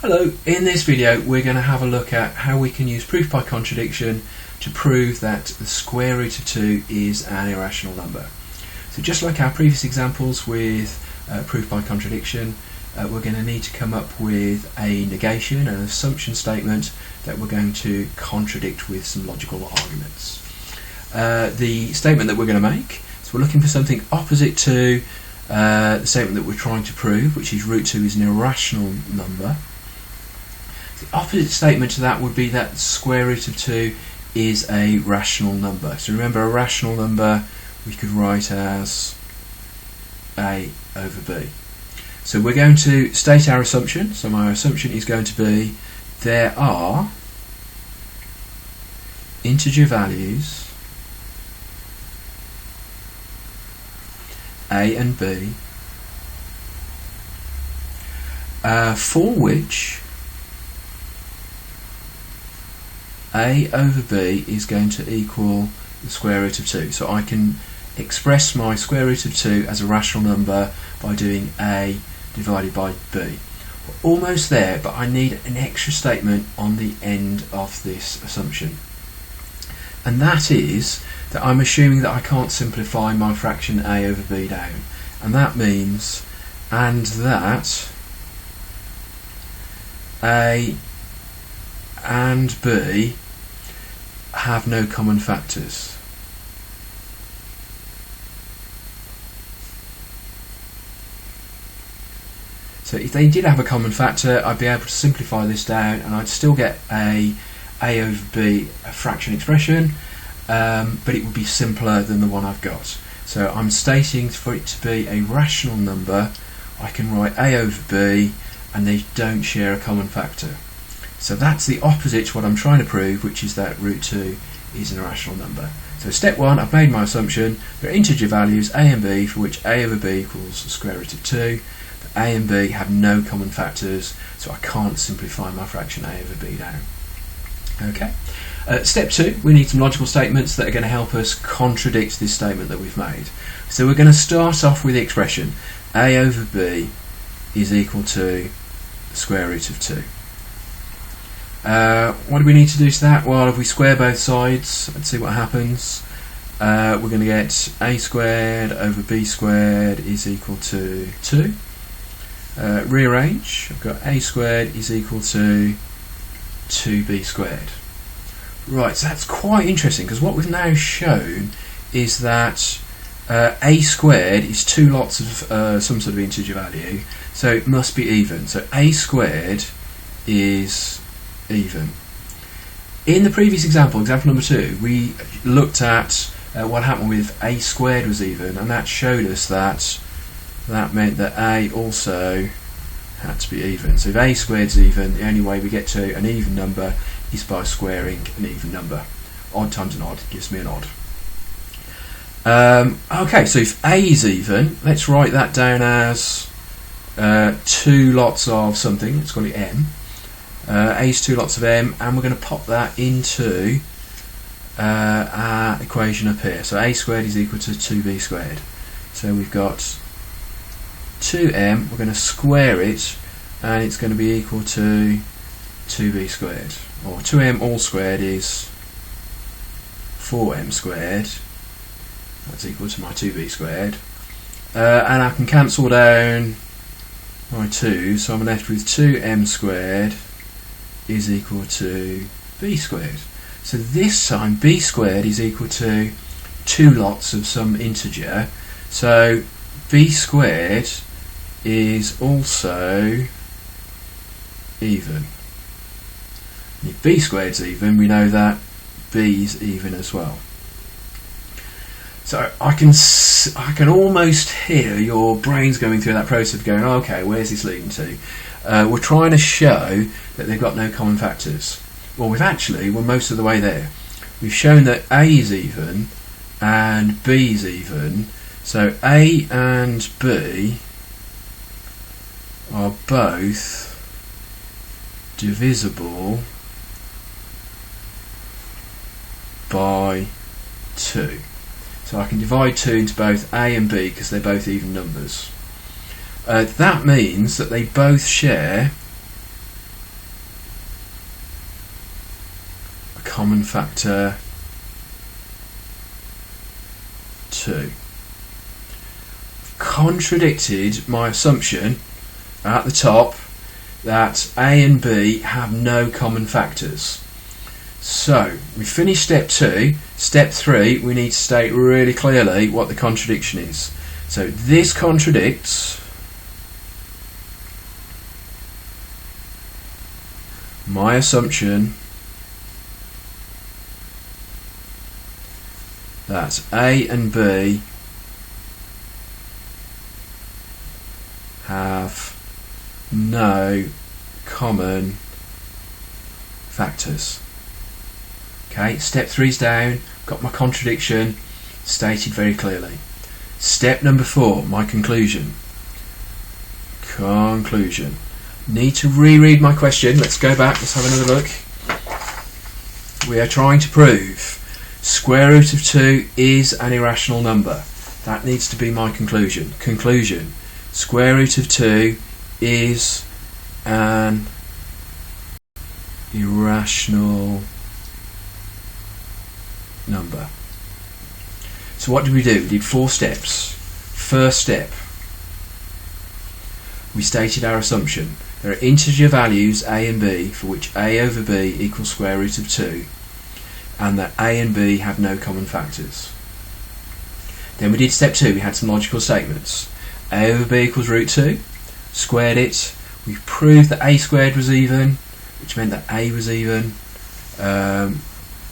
Hello, in this video we're going to have a look at how we can use proof by contradiction to prove that the square root of 2 is an irrational number. So just like our previous examples with proof by contradiction, we're going to need to come up with a negation, an assumption statement that we're going to contradict with some logical arguments. The statement that we're going to make, so we're looking for something opposite to the statement that we're trying to prove, which is root 2 is an irrational number. The opposite statement to that would be that the square root of 2 is a rational number. So remember, a rational number we could write as a over b. So we're going to state our assumption. So my assumption is going to be there are integer values a and b for which a over b is going to equal the square root of 2. So I can express my square root of 2 as a rational number by doing a divided by b. We're almost there, but I need an extra statement on the end of this assumption. And that is that I'm assuming that I can't simplify my fraction a over b down. And that means that a and b have no common factors. So if they did have a common factor, I'd be able to simplify this down and I'd still get a over b fraction expression, but it would be simpler than the one I've got. So I'm stating for it to be a rational number, I can write a over b and they don't share a common factor. So that's the opposite to what I'm trying to prove, which is that root 2 is an irrational number. So step 1, I've made my assumption. There are integer values a and b for which a over b equals the square root of 2. But a and b have no common factors, so I can't simplify my fraction a over b down. Okay. Step 2, we need some logical statements that are going to help us contradict this statement that we've made. So we're going to start off with the expression a over b is equal to the square root of 2. What do we need to do to that? Well, if we square both sides, let's see what happens. We're going to get a squared over b squared is equal to 2. Rearrange, I've got a squared is equal to 2b squared. Right, so that's quite interesting because what we've now shown is that a squared is two lots of some sort of integer value, so it must be even. So a squared is even. In the previous example number 2, we looked at what happened with a squared was even, and that showed us that that meant that a also had to be even. So if a squared is even, the only way we get to an even number is by squaring an even number. Odd times an odd gives me an odd. Okay, so if a is even, let's write that down as two lots of something, let's call it m. A is two lots of m, and we're going to pop that into our equation up here. So a squared is equal to 2b squared. So we've got 2m, we're going to square it, and it's going to be equal to 2b squared. Or 2m all squared is 4m squared. That's equal to my 2b squared. And I can cancel down my 2, so I'm left with 2m squared is equal to b squared. So this time b squared is equal to two lots of some integer, so b squared is also even. And if b squared is even, we know that b is even as well. So I can almost hear your brains going through that process of going, okay, where's this leading to? We're trying to show that they've got no common factors. Well, we're most of the way there. We've shown that a is even and b is even, so a and b are both divisible by 2. So I can divide 2 into both a and b because they're both even numbers. That means that they both share common factor 2. Contradicted my assumption at the top that A and B have no common factors. So we finished step 2. Step 3, we need to state really clearly what the contradiction is. So this contradicts my assumption that A and B have no common factors. Okay, step 3's down, got my contradiction stated very clearly. Step number 4, my conclusion. Need to reread my question. Let's go back, let's have another look. We are trying to prove square root of 2 is an irrational number. That needs to be my conclusion. Square root of 2 is an irrational number. So what did we do? We did 4 steps. First step, we stated our assumption. There are integer values a and b for which a over b equals square root of 2, and that a and b have no common factors. Then we did step 2. We had some logical statements. A over b equals root 2, squared it. We proved that a squared was even, which meant that a was even.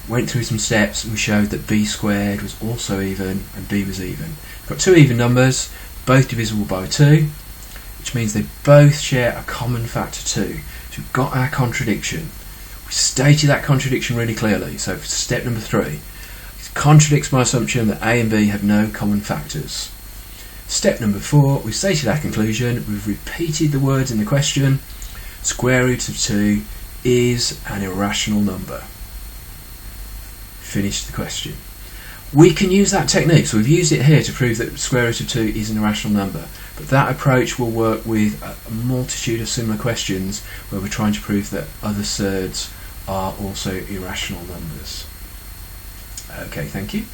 Went through some steps and we showed that b squared was also even and b was even. We've got 2 even numbers, both divisible by 2, which means they both share a common factor 2. So we've got our contradiction. We stated that contradiction really clearly. So for step number 3, it contradicts my assumption that a and b have no common factors. Step number 4, we've stated our conclusion. We've repeated the words in the question. Square root of 2 is an irrational number. Finished the question. We can use that technique, so we've used it here to prove that square root of 2 is an irrational number, but that approach will work with a multitude of similar questions where we're trying to prove that other surds are also irrational numbers. Okay, thank you.